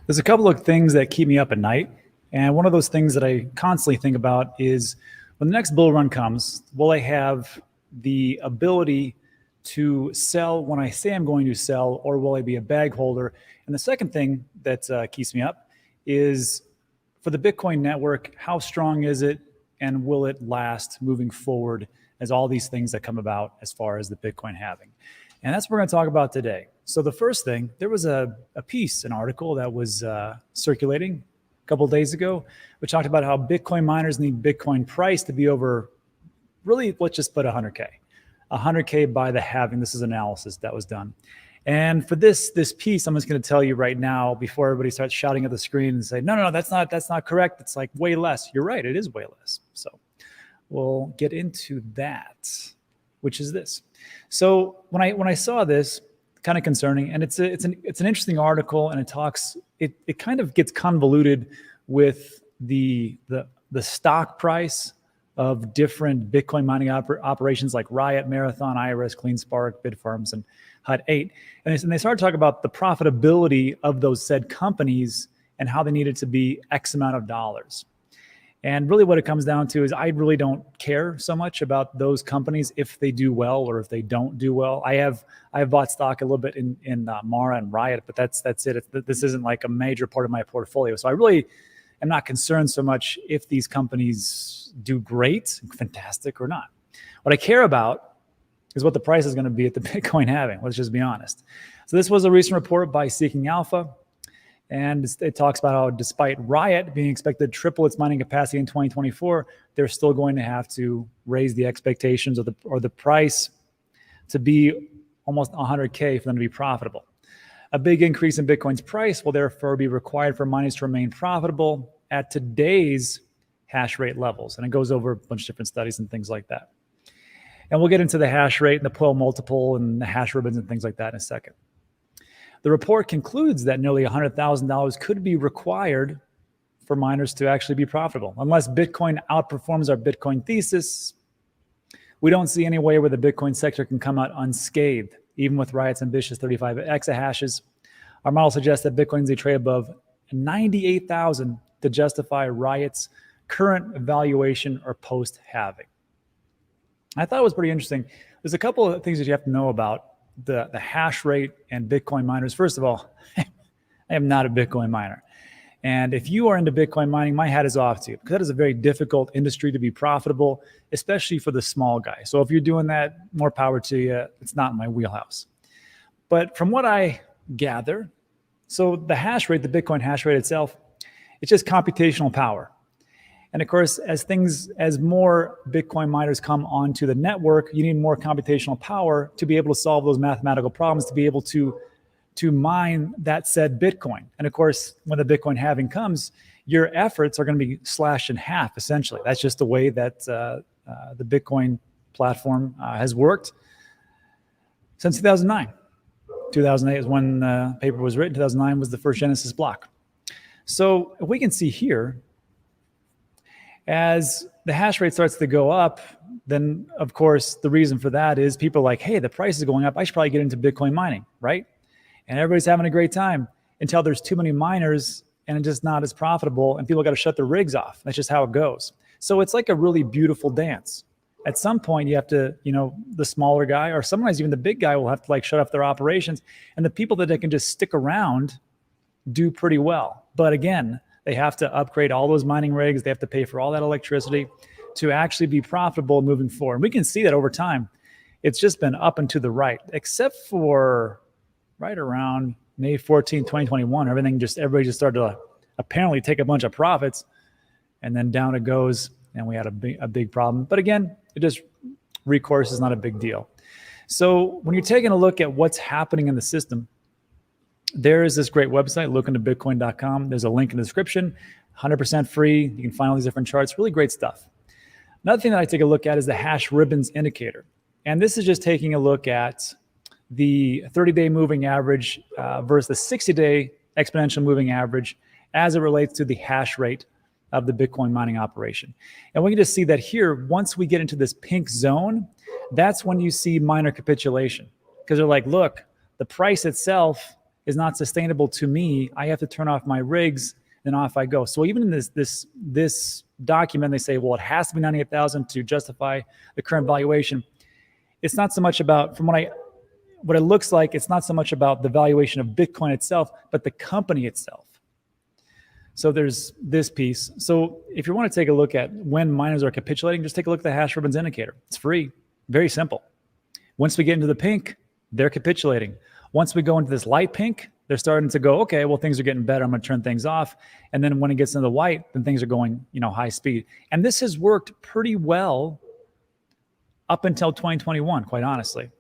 There's a couple of things that keep me up at night. And one of those things that I constantly think about is when the next bull run comes, will I have the ability to sell when I say I'm going to sell, or will I be a bag holder? And the second thing that keeps me up is for the Bitcoin network, how strong is it and will it last moving forward as all these things that come about as far as the Bitcoin halving? And that's what we're going to talk about today. So the first thing, there was a piece, an article that was circulating a couple of days ago, which talked about how Bitcoin miners need Bitcoin price to be over, really, let's just put 100K. 100K by the halving. This is analysis that was done. And for this piece, I'm just going to tell you right now, before everybody starts shouting at the screen and say, no, that's not correct. It's like way less. You're right, it is way less. So we'll get into that, which is this. So when I saw this, kind of concerning, and it's an interesting article, and it kind of gets convoluted with the stock price of different Bitcoin mining operations like Riot, Marathon, Iris, CleanSpark, Bitfarms, and Hut 8. And they started talking about the profitability of those said companies and how they needed to be X amount of dollars. And really what it comes down to is I really don't care so much about those companies if they do well or if they don't do well. I have bought stock a little bit in Mara and Riot, but that's it. This isn't like a major part of my portfolio. So I really am not concerned so much if these companies do great, fantastic, or not. What I care about is what the price is going to be at the Bitcoin halving. Let's just be honest. So this was a recent report by Seeking Alpha. And it talks about how despite Riot being expected to triple its mining capacity in 2024, they're still going to have to raise the expectations or the price to be almost 100K for them to be profitable. A big increase in Bitcoin's price will therefore be required for miners to remain profitable at today's hash rate levels. And it goes over a bunch of different studies and things like that. And we'll get into the hash rate and the Poel multiple and the hash ribbons and things like that in a second. The report concludes that nearly $100,000 could be required for miners to actually be profitable. Unless Bitcoin outperforms our Bitcoin thesis, we don't see any way where the Bitcoin sector can come out unscathed, even with Riot's ambitious 35 exahashes. Our model suggests that Bitcoin needs to trade above 98,000 to justify Riot's current valuation or post-halving. I thought it was pretty interesting. There's a couple of things that you have to know about the hash rate and Bitcoin miners. First of all, I am not a Bitcoin miner. And if you are into Bitcoin mining, my hat is off to you, because that is a very difficult industry to be profitable, especially for the small guy. So if you're doing that, more power to you. It's not in my wheelhouse. But from what I gather, so the hash rate, the Bitcoin hash rate itself, it's just computational power. And of course, as more Bitcoin miners come onto the network, you need more computational power to be able to solve those mathematical problems, to be able to mine that said Bitcoin. And of course, when the Bitcoin halving comes, your efforts are going to be slashed in half, essentially. That's just the way that the Bitcoin platform has worked since 2009. 2008 is when the paper was written. 2009 was the first Genesis block. So if we can see here, as the hash rate starts to go up, then of course the reason for that is people are like, hey, the price is going up. I should probably get into Bitcoin mining, right? And everybody's having a great time until there's too many miners and it's just not as profitable and people got to shut their rigs off. That's just how it goes. So it's like a really beautiful dance. At some point you have to, the smaller guy, or sometimes even the big guy, will have to shut off their operations. And the people that they can just stick around do pretty well. But again, they have to upgrade all those mining rigs. They have to pay for all that electricity to actually be profitable moving forward. And we can see that over time. It's just been up and to the right, except for right around May 14, 2021. Everybody just started to apparently take a bunch of profits, and then down it goes, and we had a big problem. But again, recourse is not a big deal. So when you're taking a look at what's happening in the system, there is this great website, lookintabitcoin.com. There's a link in the description, 100% free. You can find all these different charts, really great stuff. Another thing that I take a look at is the hash ribbons indicator. And this is just taking a look at the 30-day moving average versus the 60-day exponential moving average as it relates to the hash rate of the Bitcoin mining operation. And we can just see that here, once we get into this pink zone, that's when you see miner capitulation. Because they're like, look, the price itself is not sustainable to me. I have to turn off my rigs, then off I go. So even in this document, they say, well, it has to be 98,000 to justify the current valuation. It's not so much about, from what it looks like, it's not so much about the valuation of Bitcoin itself, but the company itself. So there's this piece. So if you want to take a look at when miners are capitulating, just take a look at the hash ribbons indicator. It's free, very simple. Once we get into the pink, they're capitulating. Once we go into this light pink, they're starting to go, okay, well, things are getting better. I'm going to turn things off. And then when it gets into the white, then things are going, high speed. And this has worked pretty well up until 2021, quite honestly.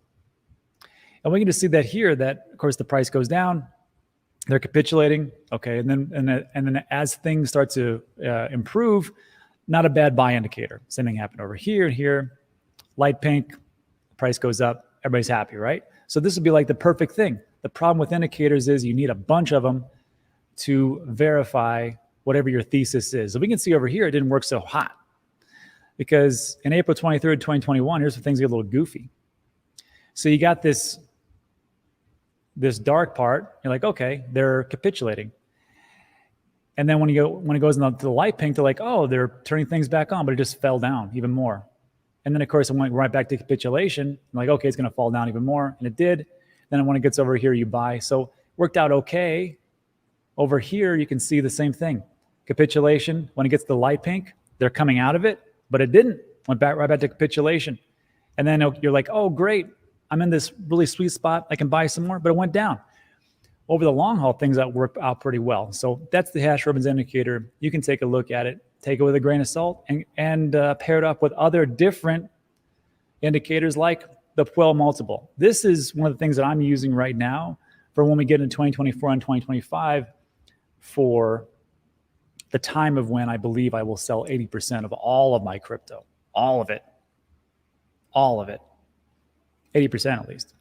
And we can just see that here, that of course the price goes down, they're capitulating, okay, and then as things start to improve, not a bad buy indicator. Same thing happened over here and here, light pink, price goes up, everybody's happy, right? So this would be like the perfect thing. The problem with indicators is you need a bunch of them to verify whatever your thesis is. So we can see over here, it didn't work so hot because in April 23rd, 2021, here's where things get a little goofy. So you got this dark part, you're like, okay, they're capitulating. And then when it goes into the light pink, they're like, oh, they're turning things back on, but it just fell down even more. And then of course it went right back to capitulation. I'm like, okay, it's going to fall down even more. And it did. Then when it gets over here, you buy. So worked out okay. Over here, you can see the same thing. Capitulation, when it gets to the light pink, they're coming out of it, but it didn't. Went back right back to capitulation. And then you're like, oh, great. I'm in this really sweet spot. I can buy some more, but it went down. Over the long haul, things that work out pretty well. So that's the hash ribbons indicator. You can take a look at it, take it with a grain of salt, and pair it up with other different indicators like the Puel multiple. This is one of the things that I'm using right now for when we get into 2024 and 2025 for the time of when I believe I will sell 80% of all of my crypto. All of it. 80% at least.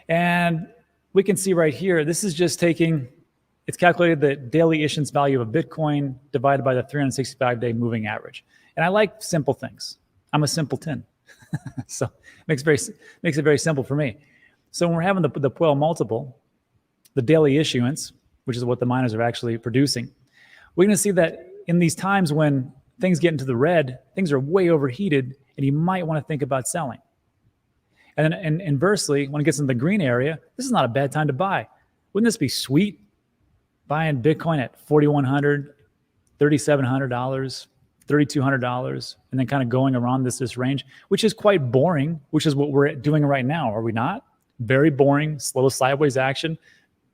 And we can see right here, this is just it's calculated the daily issuance value of a Bitcoin divided by the 365-day moving average. And I like simple things. I'm a simpleton. So makes it very simple for me. So when we're having the Puel multiple, the daily issuance, which is what the miners are actually producing, we're going to see that in these times when things get into the red, things are way overheated, and you might want to think about selling. And then inversely, when it gets in the green area, this is not a bad time to buy. Wouldn't this be sweet? Buying Bitcoin at $4,100, $3,700, $3,200, and then kind of going around this range, which is quite boring, which is what we're doing right now, are we not? Very boring, slow sideways action.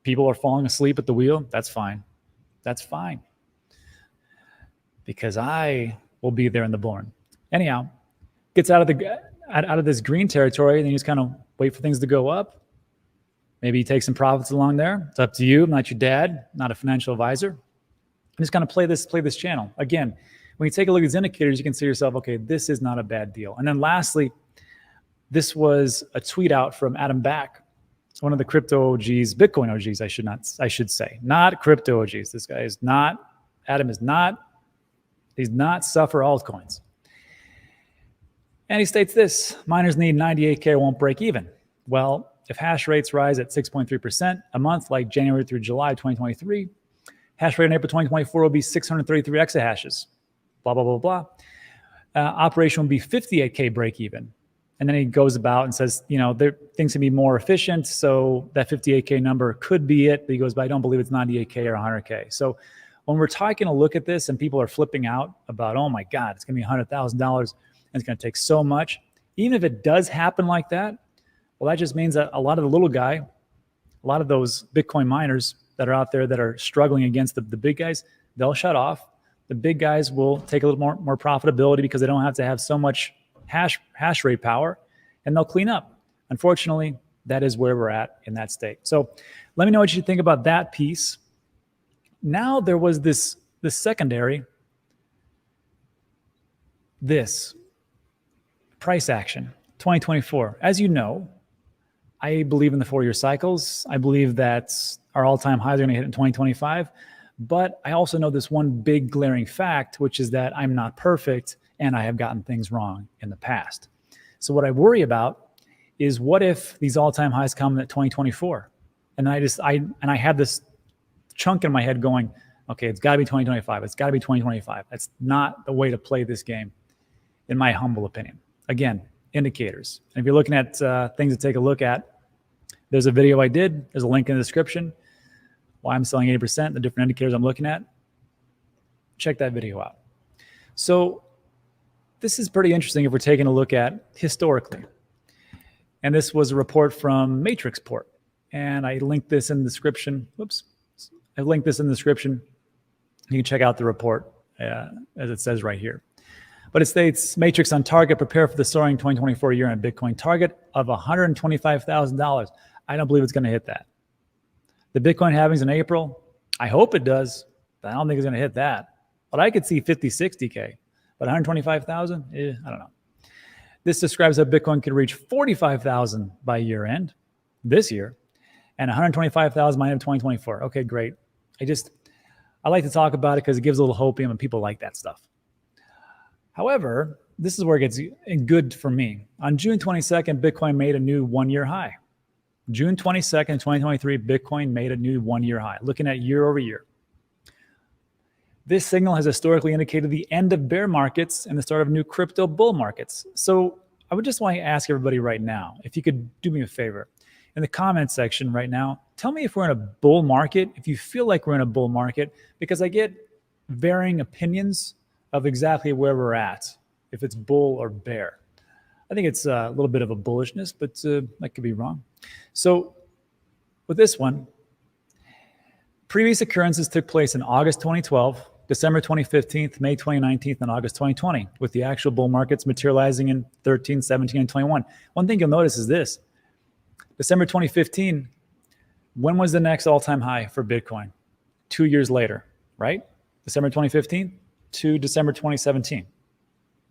People are falling asleep at the wheel. That's fine. That's fine. Because I will be there in the bull run. Anyhow, gets out of this green territory, and then you just kind of wait for things to go up. Maybe you take some profits along there. It's up to you. I'm not your dad, not a financial advisor. I'm just kind of play this channel. Again, when you take a look at these indicators, you can see yourself, okay, this is not a bad deal. And then lastly, this was a tweet out from Adam Back, one of the crypto OGs, Bitcoin OGs, I should say, not crypto OGs. This guy is not, Adam is not, he's not suffer altcoins. And he states this: miners need 98K or won't break even. Well, if hash rates rise at 6.3% a month, like January through July 2023, hash rate in April 2024 will be 633 exahashes. Blah, blah, blah, blah. Operation will be 58K break even. And then he goes about and says, things can be more efficient. So that 58K number could be it. But he goes, but I don't believe it's 98K or 100K. So when we're taking a look at this and people are flipping out about, oh my God, it's going to be $100,000 and it's going to take so much. Even if it does happen like that, well, that just means that a lot of the little guy, a lot of those Bitcoin miners that are out there that are struggling against the big guys, they'll shut off. The big guys will take a little more profitability because they don't have to have so much hash rate power, and they'll clean up. Unfortunately, that is where we're at in that state. So let me know what you think about that piece. Now there was this secondary, this price action, 2024. As you know, I believe in the 4-year cycles. I believe that our all-time highs are going to hit in 2025. But I also know this one big glaring fact, which is that I'm not perfect and I have gotten things wrong in the past. So what I worry about is, what if these all-time highs come at 2024 And I had this chunk in my head going, okay, it's got to be 2025. It's got to be 2025. That's not the way to play this game, in my humble opinion. Again, indicators. And if you're looking at things to take a look at, there's a video I did. There's a link in the description. Why I'm selling 80%, the different indicators I'm looking at. Check that video out. So this is pretty interesting if we're taking a look at historically. And this was a report from Matrixport. And I linked this in the description. Whoops. I linked this in the description. You can check out the report as it says right here. But it states, Matrix on target, prepare for the soaring 2024 year-end Bitcoin target of $125,000. I don't believe it's going to hit that. The Bitcoin halvings in April, I hope it does, but I don't think it's going to hit that. But I could see 50, 60K. But 125,000, I don't know. This describes how Bitcoin could reach 45,000 by year-end this year and 125,000 by the end of 2024. Okay, great. I like to talk about it because it gives a little hopium and people like that stuff. However, this is where it gets good for me. On June 22nd, Bitcoin made a new one-year high. June 22nd, 2023, Bitcoin made a new one-year high, looking at year over year. This signal has historically indicated the end of bear markets and the start of new crypto bull markets. So I would just want to ask everybody right now, if you could do me a favor. In the comment section right now, tell me if we're in a bull market, if you feel like we're in a bull market, because I get varying opinions of exactly where we're at, if it's bull or bear. I think it's a little bit of a bullishness, but I could be wrong. So with this one, previous occurrences took place in August 2012, December 2015, May 2019, and August 2020, with the actual bull markets materializing in 13, 17, and 21. One thing you'll notice is this. December 2015, when was the next all-time high for Bitcoin? 2 years later, right? December 2015 to December 2017.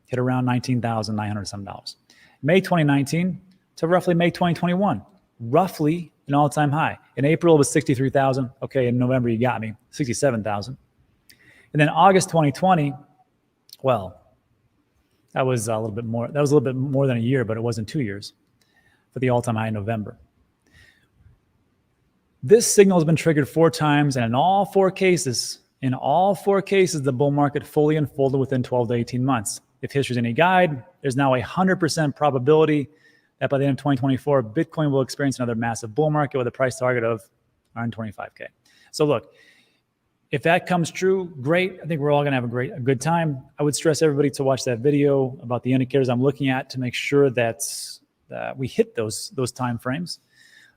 Hit around $19,900 some dollars. May 2019 to roughly May 2021. Roughly an all-time high. In April, it was 63,000. Okay, in November, you got me, 67,000. And then August 2020, well, that was a little bit more. That was a little bit more than a year, but it wasn't 2 years for the all-time high in November. This signal has been triggered 4 times, and in all four cases, the bull market fully unfolded within 12 to 18 months. If history's any guide, there's now a 100% probability that by the end of 2024, Bitcoin will experience another massive bull market with a price target of 125K. So look, if that comes true, great. I think we're all going to have a good time. I would stress everybody to watch that video about the indicators I'm looking at to make sure that we hit those time frames.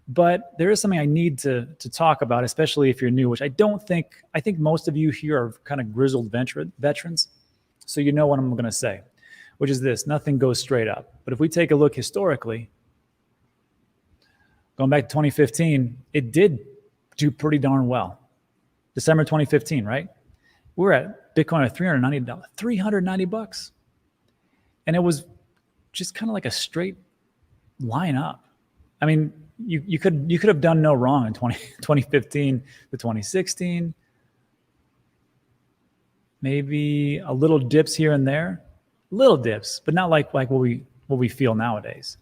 But there is something I need to talk about, especially if you're new, which I think most of you here are kind of grizzled veterans. So you know what I'm going to say, which is this: nothing goes straight up. But if we take a look historically, going back to 2015, it did do pretty darn well. December 2015, right? We're at Bitcoin at $390. And it was just kind of like a straight line up. I mean, you could have done no wrong in 2015 to 2016. Maybe a little dips here and there, little dips, but not like what we feel nowadays.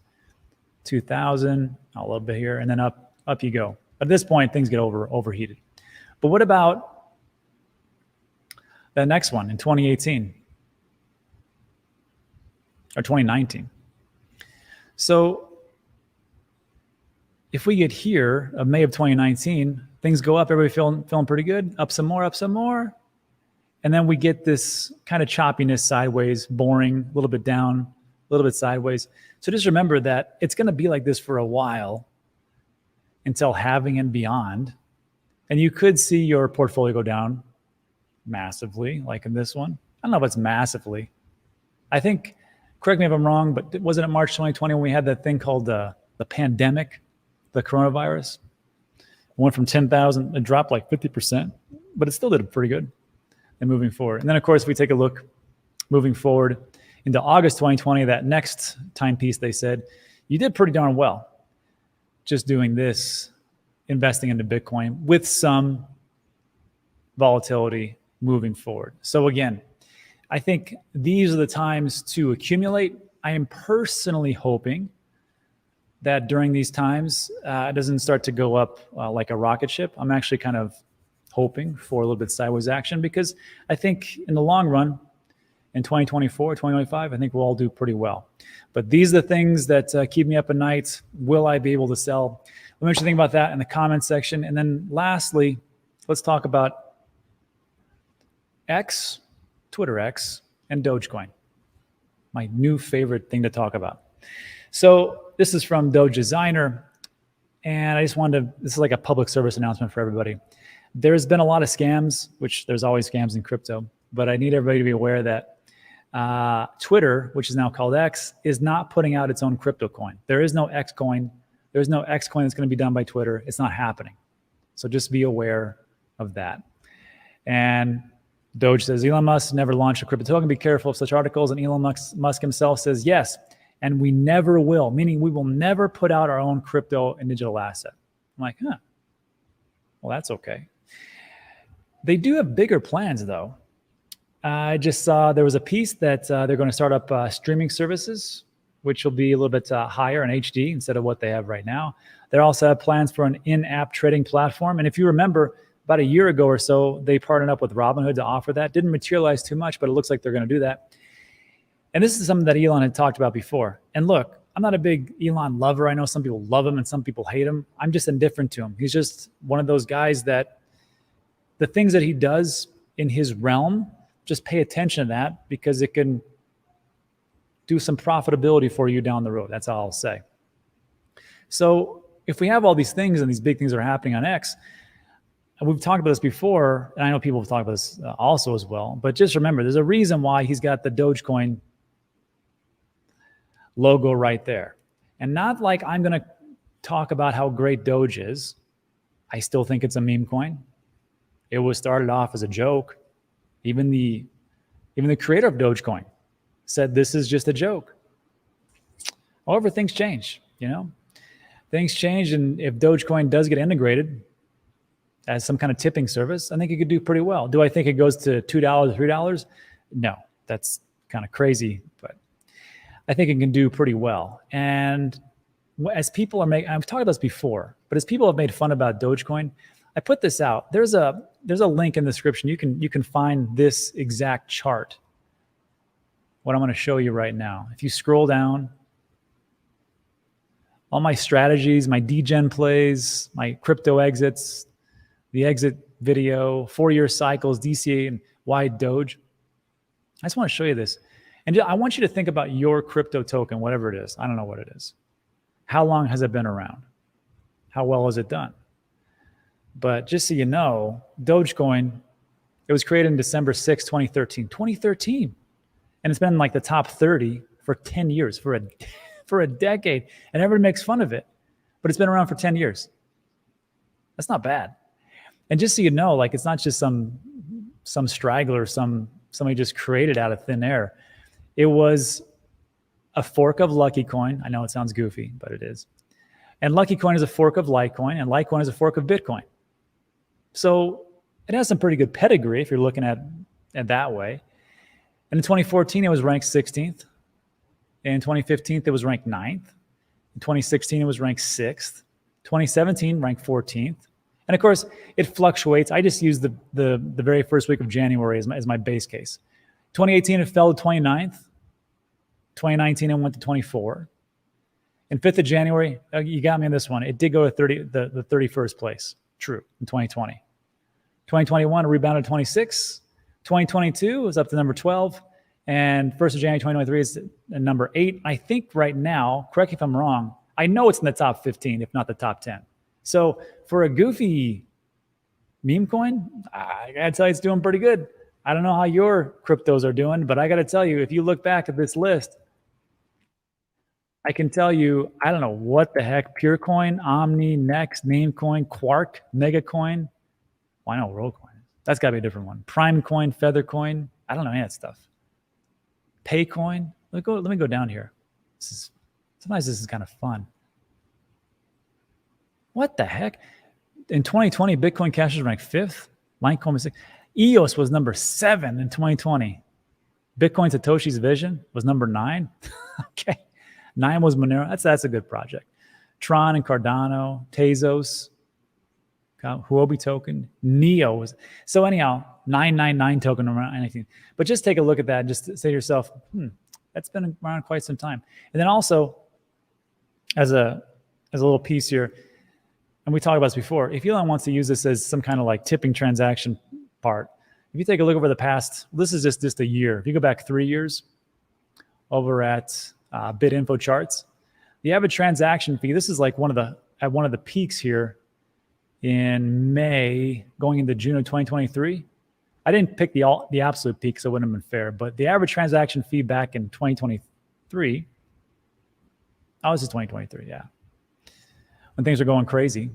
2000, a little bit here, and then up you go. But at this point, things get overheated. But what about the next one in 2018 or 2019? So if we get here of May of 2019, things go up, everybody feeling pretty good, up some more. And then we get this kind of choppiness sideways, boring, a little bit down, a little bit sideways. So just remember that it's going to be like this for a while until halving and beyond. And you could see your portfolio go down massively, like in this one. I don't know if it's massively. I think, correct me if I'm wrong, but wasn't it March 2020 when we had that thing called the pandemic, the coronavirus? It went from 10,000, it dropped like 50%, but it still did pretty good. And moving forward. And then, of course, we take a look moving forward into August 2020, that next timepiece, they said, you did pretty darn well just doing this, investing into Bitcoin with some volatility moving forward. So again, I think these are the times to accumulate. I am personally hoping that during these times, it doesn't start to go up like a rocket ship. I'm actually kind of hoping for a little bit sideways action, because I think in the long run, in 2024, 2025, I think we'll all do pretty well. But these are the things that keep me up at night. Will I be able to sell? Let me know what you think about that in the comment section. And then lastly, let's talk about X, Twitter X, and Dogecoin. My new favorite thing to talk about. So this is from Doge Designer, and I just wanted to, this is like a public service announcement for everybody. There's been a lot of scams, which there's always scams in crypto, but I need everybody to be aware that Twitter, which is now called X, is not putting out its own crypto coin. There is no X coin. There's no X coin that's going to be done by Twitter. It's not happening. So just be aware of that. And Doge says, Elon Musk never launched a crypto token. Be careful of such articles. And Elon Musk himself says, yes, and we never will, meaning we will never put out our own crypto and digital asset. I'm like, huh, well, that's okay. They do have bigger plans, though. I just saw there was a piece that they're going to start up streaming services, which will be a little bit higher in HD instead of what they have right now. They also have plans for an in-app trading platform. And if you remember, about a year ago or so, they partnered up with Robinhood to offer that. Didn't materialize too much, but it looks like they're going to do that. And this is something that Elon had talked about before. And look, I'm not a big Elon lover. I know some people love him and some people hate him. I'm just indifferent to him. He's just one of those guys that the things that he does in his realm, just pay attention to that, because it can do some profitability for you down the road. That's all I'll say. So if we have all these things and these big things are happening on X, and we've talked about this before, and I know people have talked about this also as well, but just remember, there's a reason why he's got the Dogecoin logo right there. And not like I'm going to talk about how great Doge is. I still think it's a meme coin. It was started off as a joke. Even the creator of Dogecoin said this is just a joke. However, things change, you know? Things change, and if Dogecoin does get integrated as some kind of tipping service, I think it could do pretty well. Do I think it goes to $2, $3? No, that's kind of crazy, but I think it can do pretty well. And as people are making, I've talked about this before, but as people have made fun about Dogecoin, I put this out. There's a link in the description. You can find this exact chart, what I'm going to show you right now. If you scroll down, all my strategies, my degen plays, my crypto exits, the exit video, 4-year cycles, DCA, and why Doge. I just want to show you this. And I want you to think about your crypto token, whatever it is. I don't know what it is. How long has it been around? How well has it done? But just so you know, Dogecoin, it was created in December 6, 2013. 2013. And it's been in like the top 30 for 10 years, for a decade. And everybody makes fun of it. But it's been around for 10 years. That's not bad. And just so you know, like, it's not just some straggler, somebody just created out of thin air. It was a fork of Lucky Coin. I know it sounds goofy, but it is. And Lucky Coin is a fork of Litecoin, and Litecoin is a fork of Bitcoin. So it has some pretty good pedigree if you're looking at it that way. And in 2014, it was ranked 16th. In 2015, it was ranked 9th. In 2016, it was ranked 6th. 2017, ranked 14th. And of course, it fluctuates. I just use the very first week of January as my base case. 2018, it fell to 29th. 2019, it went to 24. And 5th of January, you got me on this one. It did go to the 31st place. True, in 2020. 2021, it rebounded to 26. 2022 was up to number 12. And 1st of January 2023 is number 8. I think right now, correct me if I'm wrong, I know it's in the top 15, if not the top 10. So for a goofy meme coin, I got to tell you, it's doing pretty good. I don't know how your cryptos are doing, but I got to tell you, if you look back at this list, I can tell you, I don't know what the heck, Purecoin, Omni, Next, Namecoin, Quark, Megacoin. Well, I know Worldcoin. That's got to be a different one. Primecoin, Feathercoin. I don't know any of that stuff. Paycoin. Let me go down here. Sometimes this is kind of fun. What the heck? In 2020, Bitcoin Cash was ranked 5th. Litecoin was 6th. EOS was number 7 in 2020. Bitcoin Satoshi's Vision was number 9. Okay. 9 was Monero. That's a good project. Tron and Cardano, Tezos, Huobi token, Neo. So anyhow, 999 token around anything. But just take a look at that and just say to yourself, that's been around quite some time. And then also, as a little piece here, and we talked about this before, if Elon wants to use this as some kind of like tipping transaction part, if you take a look over the past, this is just a year. If you go back 3 years over at BitInfo charts, the average transaction fee, this is like at one of the peaks here in May going into June of 2023. I didn't pick the absolute peak, so it wouldn't have been fair, but the average transaction fee back in 2023, this is 2023, yeah. When things are going crazy,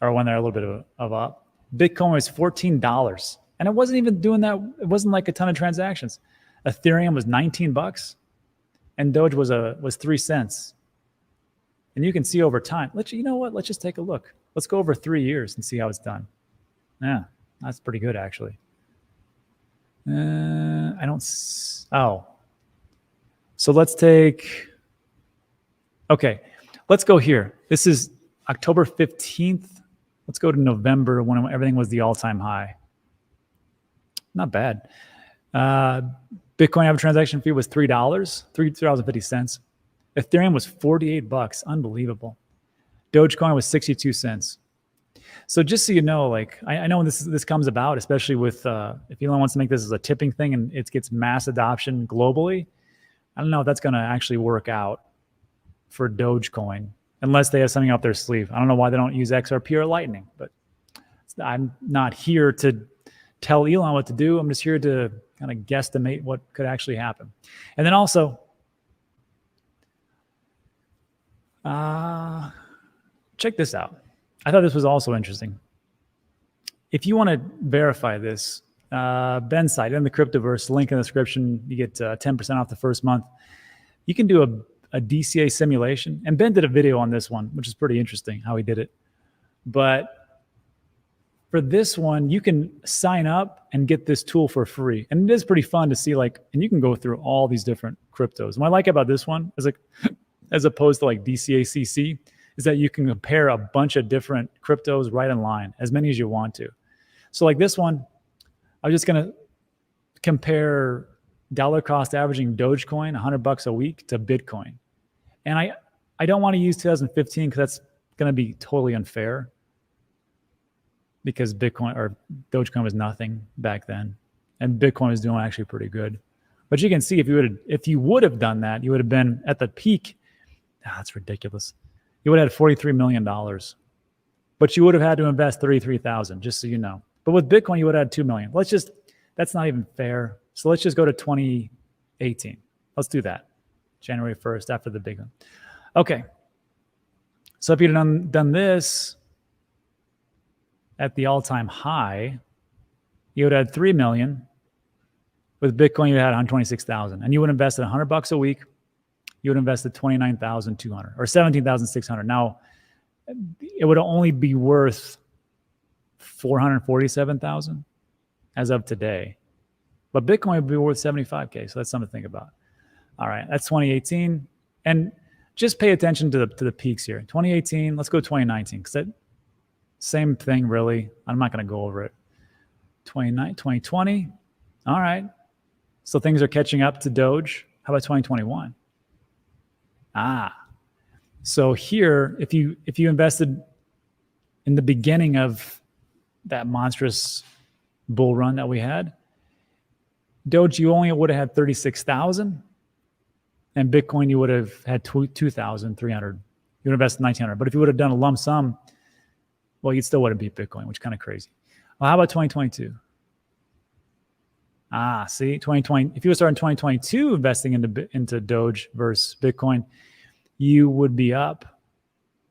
or when they're a little bit of up, Bitcoin was $14, and it wasn't even doing that. It wasn't like a ton of transactions. Ethereum was $19, and Doge was 3 cents. And you can see over time. You know what? Let's just take a look. Let's go over 3 years and see how it's done. Yeah, that's pretty good actually. So let's take. Okay, let's go here. This is October 15th. Let's go to November when everything was the all-time high. Not bad. Bitcoin average transaction fee was $3, $3.50. Ethereum was $48. Unbelievable. Dogecoin was 62 cents. So just so you know, like I know when this comes about, especially with if Elon wants to make this as a tipping thing and it gets mass adoption globally, I don't know if that's going to actually work out for Dogecoin unless they have something up their sleeve. I don't know why they don't use XRP or Lightning, but I'm not here to tell Elon what to do. I'm just here to kind of guesstimate what could actually happen. And then also, check this out. I thought this was also interesting. If you want to verify this, Ben's site in the Cryptoverse, link in the description, you get 10% off the first month. You can do a DCA simulation. And Ben did a video on this one, which is pretty interesting how he did it. But for this one, you can sign up and get this tool for free. And it is pretty fun to see, and you can go through all these different cryptos. And what I like about this one is as opposed to like DCACC, is that you can compare a bunch of different cryptos right in line, as many as you want to. So like this one, I'm just going to compare dollar cost averaging Dogecoin, $100 a week, to Bitcoin. And I don't want to use 2015 because that's going to be totally unfair, because Bitcoin or Dogecoin was nothing back then, and Bitcoin was doing actually pretty good. But you can see if you would have done that, you would have been at the peak. That's ridiculous. You would have had $43 million, but you would have had to invest $33,000, just so you know. But with Bitcoin, you would have had $2 million. That's not even fair. So let's just go to 2018. Let's do that. January 1st, after the big one. Okay. So if you'd done this at the all-time high, you would have had $3 million. With Bitcoin, you had 126,000, and you would invest $100 a week. You would invest $29,200 or $17,600. Now, it would only be worth $447,000 as of today, but Bitcoin would be worth $75K. So that's something to think about. All right, that's 2018, and just pay attention to the peaks here. 2018. Let's go 2019, because that same thing really. I'm not going to go over it. 2020. All right. So things are catching up to Doge. How about 2021? So here, if you invested in the beginning of that monstrous bull run that we had, Doge, you only would have had 36,000, and Bitcoin, you would have had 2,300. You would invest 1,900. But if you would have done a lump sum, well, you still would have beat Bitcoin, which is kind of crazy. Well, how about 2022? See, 2020. If you would start in 2022 investing into Doge versus Bitcoin, you would be up.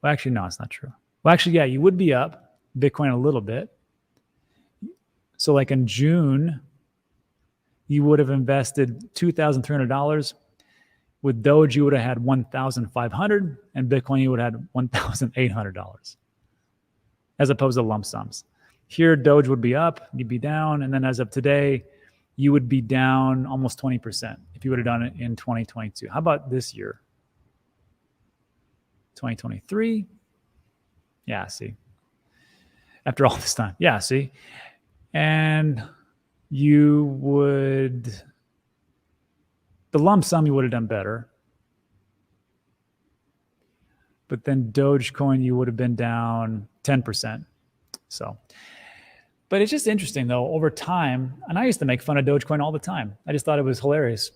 Well, actually, no, it's not true. Well, actually, yeah, you would be up Bitcoin a little bit. So like in June, you would have invested $2,300. With Doge, you would have had $1,500, and Bitcoin, you would have had $1,800, as opposed to lump sums. Here, Doge would be up, you'd be down, and then as of today, you would be down almost 20% if you would have done it in 2022. How about this year? 2023. Yeah, see. After all this time. Yeah, see. And you would, the lump sum, you would have done better. But then Dogecoin, you would have been down 10%. So, but it's just interesting though, over time, and I used to make fun of Dogecoin all the time. I just thought it was hilarious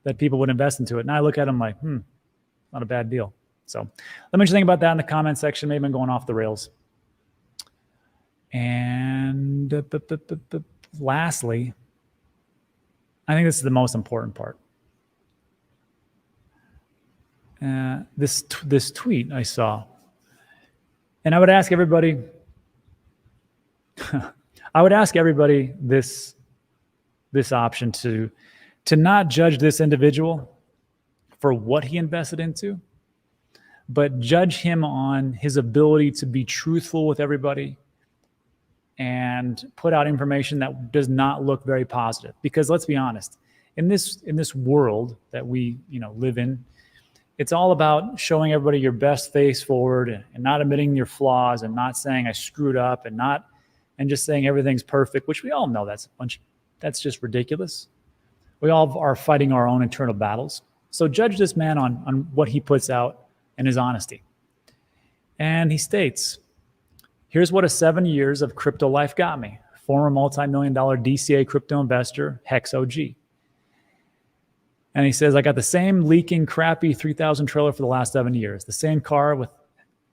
that people would invest into it. And I look at them like, not a bad deal. So let me know what you think about that in the comment section. Maybe I'm going off the rails. And lastly, I think this is the most important part. This tweet I saw, and I would ask everybody, this option to not judge this individual for what he invested into, but judge him on his ability to be truthful with everybody and put out information that does not look very positive. Because let's be honest, in this world that we live in, it's all about showing everybody your best face forward and not admitting your flaws and not saying I screwed up and just saying everything's perfect, which we all know that's just ridiculous. We all are fighting our own internal battles. So judge this man on what he puts out and his honesty. And he states, here's what a 7 years of crypto life got me. Former multi-million-dollar DCA crypto investor, Hex OG. And he says, I got the same leaking, crappy 3000 trailer for the last 7 years. The same car with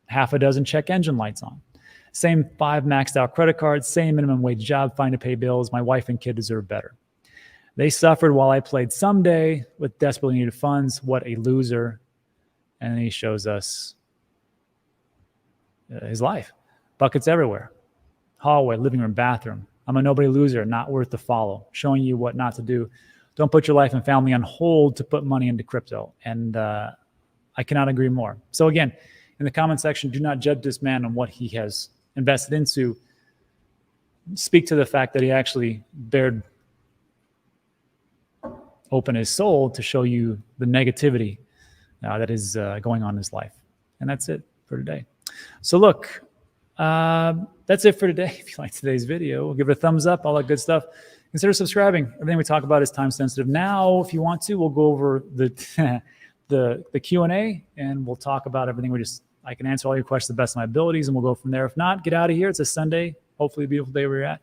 half a dozen check engine lights on. Same 5 maxed out credit cards. Same minimum wage job, fine to pay bills. My wife and kid deserve better. They suffered while I played someday with desperately needed funds. What a loser. And then he shows us his life. Buckets everywhere. Hallway, living room, bathroom. I'm a nobody loser, not worth the follow. Showing you what not to do. Don't put your life and family on hold to put money into crypto. And I cannot agree more. So again, in the comment section, do not judge this man on what he has invested into. Speak to the fact that he actually dared open his soul to show you the negativity that is going on in his life. And that's it for today. So look, that's it for today. If you like today's video, give it a thumbs up, all that good stuff. Consider subscribing. Everything we talk about is time sensitive. Now, if you want to, we'll go over the Q&A and we'll talk about everything. I can answer all your questions to the best of my abilities and we'll go from there. If not, get out of here. It's a Sunday, hopefully a beautiful day where you're at.